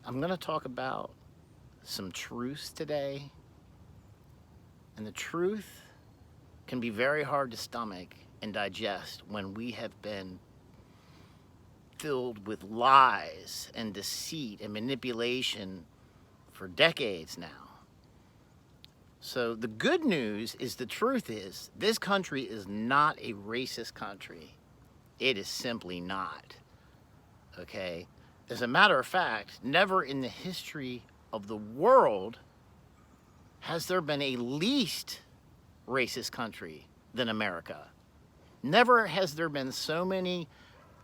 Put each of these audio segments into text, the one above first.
I'm going to talk about some truths today. And the truth can be very hard to stomach and digest when we have been filled with lies and deceit and manipulation for decades now. So the good news is the truth is this country is not a racist country. It is simply not. Okay? As a matter of fact, never in the history of the world has there been a least racist country than America. Never has there been so many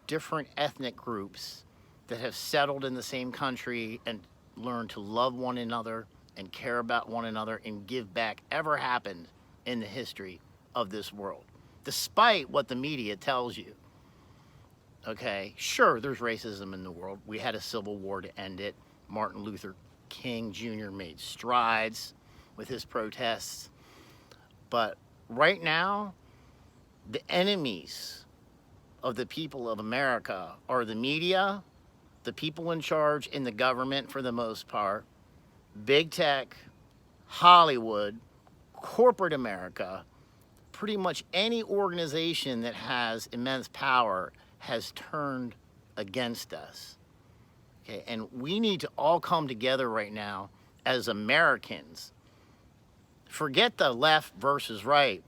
different ethnic groups that have settled in the same country and learned to love one another and care about one another and give back ever happened in the history of this world, despite what the media tells you. Okay, sure, there's racism in the world. We had a civil war to end it. Martin Luther King Jr. made strides with his protests. But right now, the enemies of the people of America are the media, the people in charge in the government for the most part, big tech, Hollywood, corporate America. Pretty much any organization that has immense power has turned against us. Okay, and we need to all come together right now as Americans. Forget the left versus right.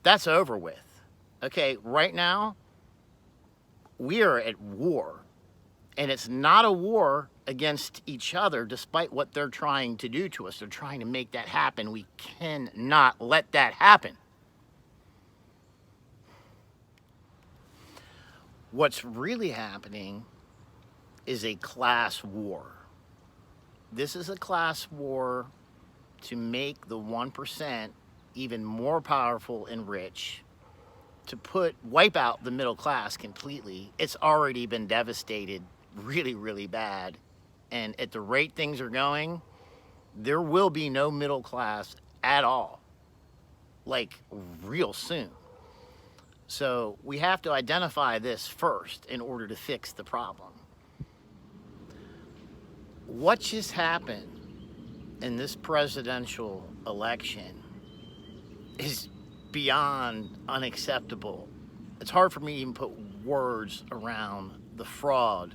That's over with. Okay, right now, we are at war. And it's not a war against each other, despite what they're trying to do to us. They're trying to make that happen. We cannot let that happen. What's really happening is a class war. This is a class war to make the 1% even more powerful and rich, to wipe out the middle class completely. It's already been devastated really, really bad. And at the rate things are going, there will be no middle class at all, like real soon. So we have to identify this first in order to fix the problem. What just happened in this presidential election is beyond unacceptable. It's hard for me to even put words around the fraud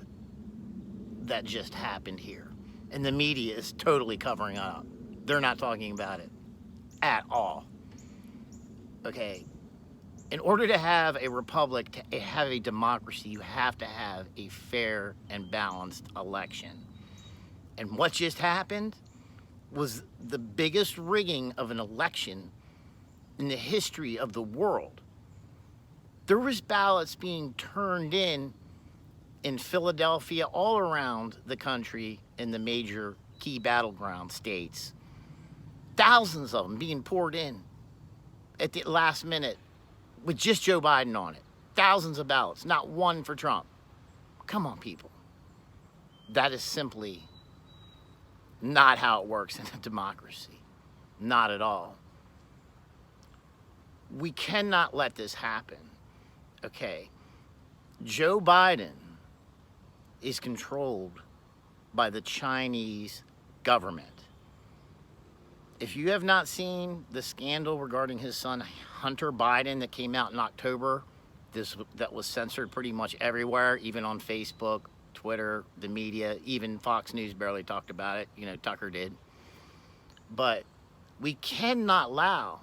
that just happened here. And the media is totally covering up. They're not talking about it at all. Okay. In order to have a republic, to have a democracy, you have to have a fair and balanced election. And what just happened was the biggest rigging of an election in the history of the world. There was ballots being turned in Philadelphia, all around the country, in the major key battleground states. Thousands of them being poured in at the last minute with just Joe Biden on it. Thousands of ballots, not one for Trump. Come on, people. That is simply not how it works in a democracy. Not at all. We cannot let this happen. Okay. Joe Biden is controlled by the Chinese government. If you have not seen the scandal regarding his son Hunter Biden that came out in October, that was censored pretty much everywhere, even on Facebook, Twitter, the media, even Fox News barely talked about it. You know, Tucker did. But we cannot allow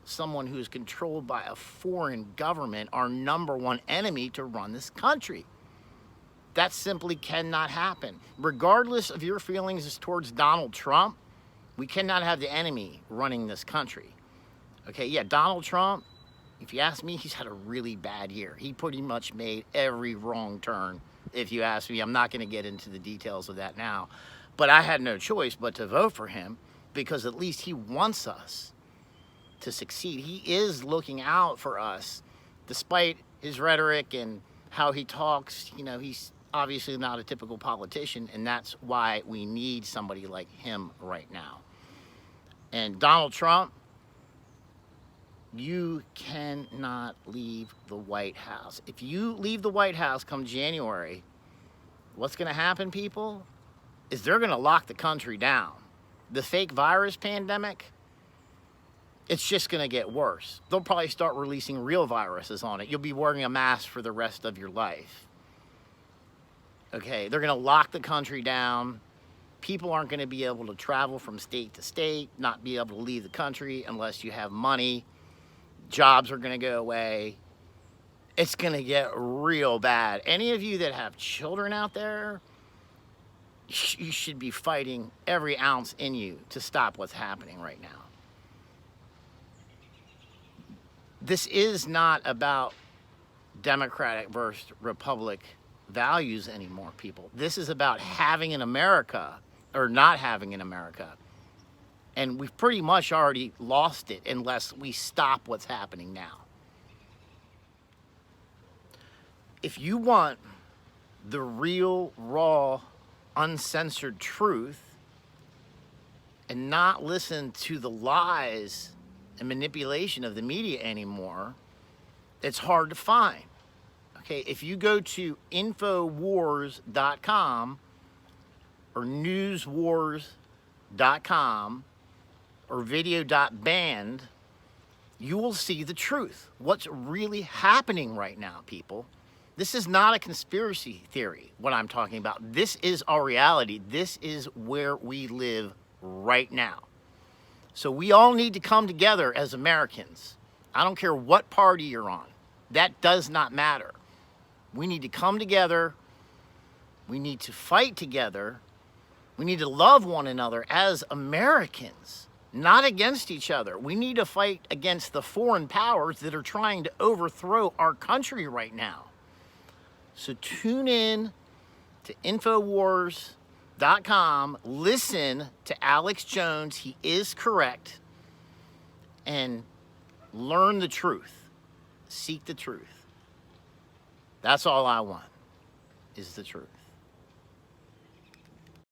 someone who is controlled by a foreign government, our number one enemy, to run this country. That simply cannot happen. Regardless of your feelings towards Donald Trump, we cannot have the enemy running this country. Okay, yeah, Donald Trump, if you ask me, he's had a really bad year. He pretty much made every wrong turn, if you ask me. I'm not going to get into the details of that now. But I had no choice but to vote for him, because at least he wants us to succeed. He is looking out for us, despite his rhetoric and how he talks. You know, he's obviously not a typical politician, and that's why we need somebody like him right now. And Donald Trump, you cannot leave the White House. If you leave the White House come January, what's going to happen, people, is they're going to lock the country down. The fake virus pandemic, it's just going to get worse. They'll probably start releasing real viruses on it. You'll be wearing a mask for the rest of your life. Okay, they're going to lock the country down. People aren't going to be able to travel from state to state, not be able to leave the country unless you have money. Jobs are going to go away. It's going to get real bad. Any of you that have children out there, you should be fighting every ounce in you to stop what's happening right now. This is not about Democratic versus Republic values anymore, people. This is about having an America or not having an America. And we've pretty much already lost it unless we stop what's happening now. If you want the real, raw, uncensored truth and not listen to the lies and manipulation of the media anymore, it's hard to find. Okay, if you go to Infowars.com or newswars.com or video.band, you will see the truth. What's really happening right now, people. This is not a conspiracy theory, what I'm talking about. This is our reality. This is where we live right now. So we all need to come together as Americans. I don't care what party you're on. That does not matter. We need to come together. We need to fight together. We need to love one another as Americans, not against each other. We need to fight against the foreign powers that are trying to overthrow our country right now. So tune in to Infowars.com. Listen to Alex Jones. He is correct. And learn the truth. Seek the truth. That's all I want, is the truth.